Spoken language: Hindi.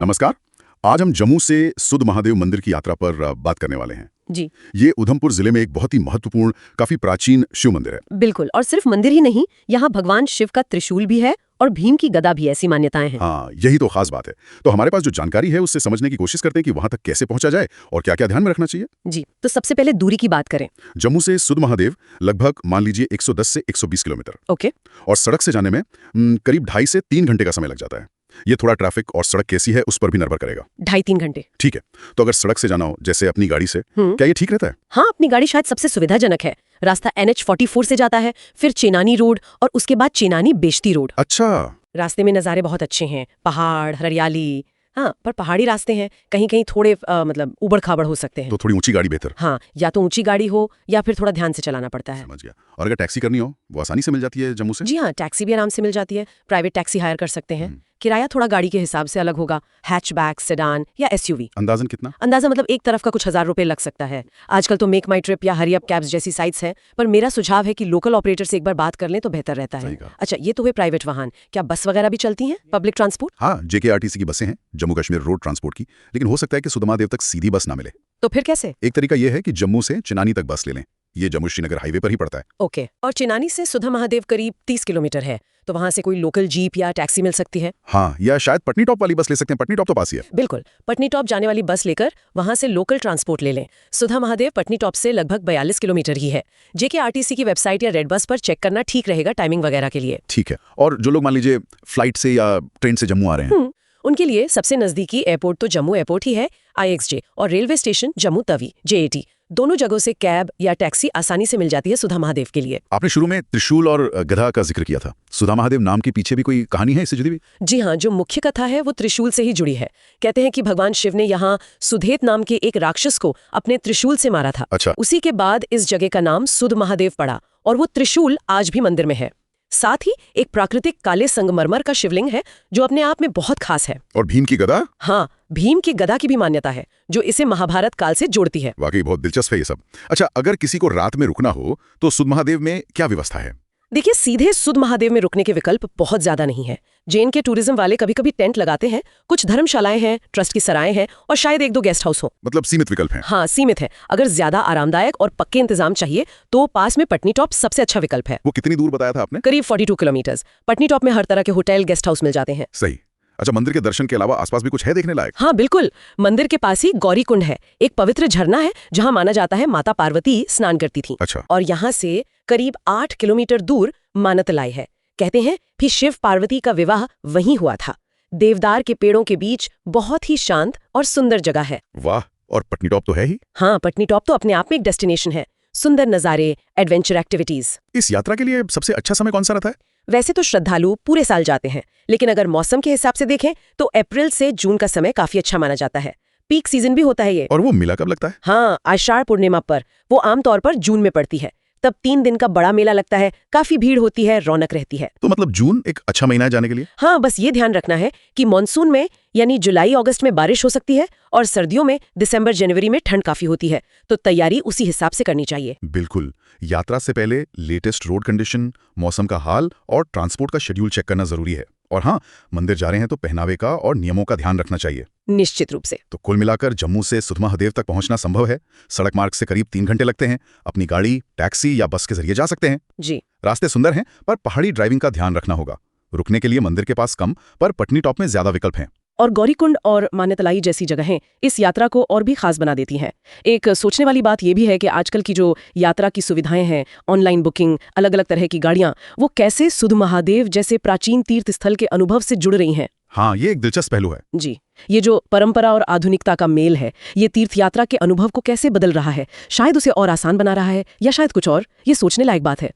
नमस्कार। आज हम जम्मू से सुध महादेव मंदिर की यात्रा पर बात करने वाले हैं। जी ये उधमपुर जिले में एक बहुत ही महत्वपूर्ण, काफी प्राचीन शिव मंदिर है। बिल्कुल। और सिर्फ मंदिर ही नहीं, यहाँ भगवान शिव का त्रिशूल भी है और भीम की गदा भी, ऐसी मान्यताएं हैं। हाँ, यही तो खास बात है। तो हमारे पास जो जानकारी है उससे समझने की कोशिश करते हैं कि वहां तक कैसे पहुंचा जाए और क्या क्या ध्यान में रखना चाहिए। जी, तो सबसे पहले दूरी की बात करें। जम्मू से सुध महादेव लगभग मान लीजिए 110 से 120 किलोमीटर, ओके। और सड़क से जाने में करीब 2.5 से 3 घंटे का समय लग जाता है। ये थोड़ा ट्रैफिक और सड़क कैसी है उस पर भी निर्भर करेगा। 2.5-3 घंटे। ठीक है, तो अगर सड़क से जाना हो जैसे अपनी गाड़ी से, हम्म। क्या ये ठीक रहता है? हाँ, अपनी गाड़ी शायद सबसे सुविधाजनक है। रास्ता NH44 से जाता है, फिर चेनानी रोड और उसके बाद चेनानी बेश्ती रोड। अच्छा। रास्ते में नज़ारे बहुत अच्छे हैं, पहाड़, हरियाली। हाँ, पर पहाड़ी रास्ते हैं, कहीं कहीं थोड़े मतलब उबड़ खाबड़ हो सकते हैं। तो थोड़ी ऊंची गाड़ी बेहतर। हाँ, या तो ऊंची गाड़ी हो या फिर थोड़ा ध्यान से चलाना पड़ता है। समझ गया। और अगर टैक्सी करनी हो वो आसानी से मिल जाती है जम्मू से? जी हाँ, टैक्सी भी आराम से मिल जाती है। प्राइवेट टैक्सी हायर कर सकते हैं। किराया थोड़ा गाड़ी के हिसाब से अलग होगा, हैचबैक, सेडान या SUV। अंदाजन कितना? अंदाजा मतलब एक तरफ का कुछ 1000 रुपए लग सकता है। आजकल तो मेक माई ट्रिप या हरी अप कैब्स जैसी साइट्स हैं, पर मेरा सुझाव है कि लोकल ऑपरेटर से एक बार बात कर लें तो बेहतर रहता सही है। कहा। अच्छा, ये तो हुए प्राइवेट वाहन। क्या बस वगैरह भी चलती हैं, पब्लिक ट्रांसपोर्ट? हाँ, JKRTC की बसें हैं, जम्मू कश्मीर रोड ट्रांसपोर्ट की। लेकिन हो सकता है कि सुधमादेव तक सीधी बस ना मिले। तो फिर कैसे? एक तरीका यह है कि जम्मू से चिनानी तक बस ले लें। ये जम्मू श्रीनगर हाईवे पर ही पड़ता है। ओके। और चिनानी से सुधा महादेव करीब 30 किलोमीटर है, तो वहां से कोई लोकल जीप या टैक्सी मिल सकती है। हाँ, या शायद पटनी टॉप वाली बस ले सकते हैं। पटनी टॉप तो पास ही है। बिल्कुल, पटनी टॉप जाने वाली बस लेकर वहां से लोकल ट्रांसपोर्ट ले लें। सुधा महादेव पटनी टॉप से लगभग 42 किलोमीटर ही है। JKRTC की वेबसाइट या रेड बस पर चेक करना ठीक रहेगा टाइमिंग वगैरह के लिए। ठीक है। और जो लोग मान लीजिए फ्लाइट से या ट्रेन से जम्मू आ रहे हैं, उनके लिए सबसे नजदीकी एयरपोर्ट तो जम्मू एयरपोर्ट ही है, IXJ, और railway station Jammu Tawi, JAT। दोनों जगहों से कैब या टैक्सी आसानी से मिल जाती है सुधा महादेव के लिए। आपने शुरू में त्रिशूल और गधा का जिक्र किया था। सुधा महादेव नाम के पीछे भी कोई कहानी है इससे जुड़ी हुई? जी हाँ, जो मुख्य कथा है वो त्रिशूल से ही जुड़ी है। कहते हैं कि भगवान शिव ने यहाँ सुधेत नाम के एक राक्षस को अपने त्रिशूल से मारा था। अच्छा। उसी के बाद इस जगह का नाम सुध महादेव पड़ा, और वो त्रिशूल आज भी मंदिर में है। साथ ही एक प्राकृतिक काले संगमरमर का शिवलिंग है जो अपने आप में बहुत खास है। और भीम की गदा? हाँ, भीम की गदा की भी मान्यता है जो इसे महाभारत काल से जोड़ती है। वाकई बहुत दिलचस्प है ये सब। अच्छा, अगर किसी को रात में रुकना हो तो सुध महादेव में क्या व्यवस्था है? देखिए, सीधे सुध महादेव में रुकने के विकल्प बहुत ज्यादा नहीं है। जैन के टूरिज्म वाले कभी कभी टेंट लगाते हैं, कुछ धर्मशालाएं हैं, ट्रस्ट की सराएं हैं और शायद 1-2 गेस्ट हाउस हो। मतलब सीमित विकल्प हैं। हाँ, सीमित है। अगर ज्यादा आरामदायक और पक्के इंतजाम चाहिए तो पास में पटनी टॉप सबसे अच्छा विकल्प है। वो कितनी दूर बताया था आपने? करीब 42 किलोमीटर। पटनी टॉप में हर तरह के होटल, गेस्ट हाउस मिल जाते हैं। सही। अच्छा, मंदिर के दर्शन के अलावा आसपास भी कुछ है देखने लायक? हाँ बिल्कुल, मंदिर के पास ही गौरी कुंड है, एक पवित्र झरना है जहाँ माना जाता है माता पार्वती स्नान करती थी। अच्छा। और यहाँ से करीब 8 किलोमीटर दूर मानतलाई है। कहते हैं कि शिव पार्वती का विवाह वहीं हुआ था। देवदार के पेड़ों के बीच बहुत ही शांत और सुंदर जगह है। वाह, और पटनी टॉप तो है ही। हाँ, पटनी टॉप तो अपने आप में एक डेस्टिनेशन है। सुंदर नज़ारे, एडवेंचर एक्टिविटीज। इस यात्रा के लिए सबसे अच्छा समय कौन सा रहता है? वैसे तो श्रद्धालु पूरे साल जाते हैं, लेकिन अगर मौसम के हिसाब से देखें तो अप्रैल से जून का समय काफी अच्छा माना जाता है। पीक सीजन भी होता है ये। और वो मेला कब लगता है? हाँ, आषाढ़ पूर्णिमा पर। वो आमतौर पर जून में पड़ती है। तब 3 दिन का बड़ा मेला लगता है, काफी भीड़ होती है, रौनक रहती है। तो मतलब जून एक अच्छा महीना है जाने के लिए? हाँ, बस ये ध्यान रखना है कि मानसून में यानी जुलाई-अगस्त में बारिश हो सकती है और सर्दियों में दिसंबर-जनवरी में ठंड काफी होती है, तो तैयारी उसी हिसाब से करनी चाहिए। बिल्कुल। यात्रा से पहले लेटेस्ट रोड कंडीशन, मौसम का हाल और ट्रांसपोर्ट का शेड्यूल चेक करना जरूरी है। और हाँ, मंदिर जा रहे हैं तो पहनावे का और नियमों का ध्यान रखना चाहिए। निश्चित रूप से। तो कुल मिलाकर जम्मू से सुध महादेव तक पहुंचना संभव है। सड़क मार्ग से करीब 3 घंटे लगते हैं। अपनी गाड़ी, टैक्सी या बस के जरिए जा सकते हैं। जी। रास्ते सुंदर हैं, पर पहाड़ी ड्राइविंग का ध्यान रखना होगा। रुकने के लिए मंदिर के पास कम, पर पटनी टॉप में ज्यादा विकल्प हैं। और गौरीकुंड और मान्यतलाई जैसी जगहें इस यात्रा को और भी खास बना देती हैं। एक सोचने वाली बात यह भी है कि आजकल की जो यात्रा की सुविधाएं हैं, ऑनलाइन बुकिंग, अलग अलग तरह की गाड़ियां, वो कैसे सुध महादेव जैसे प्राचीन तीर्थ स्थल के अनुभव से जुड़ रही हैं। हाँ, ये एक दिलचस्प पहलू है। जी, ये जो परंपरा और आधुनिकता का मेल है, ये तीर्थ यात्रा के अनुभव को कैसे बदल रहा है, शायद उसे और आसान बना रहा है या शायद कुछ और। ये सोचने लायक बात है।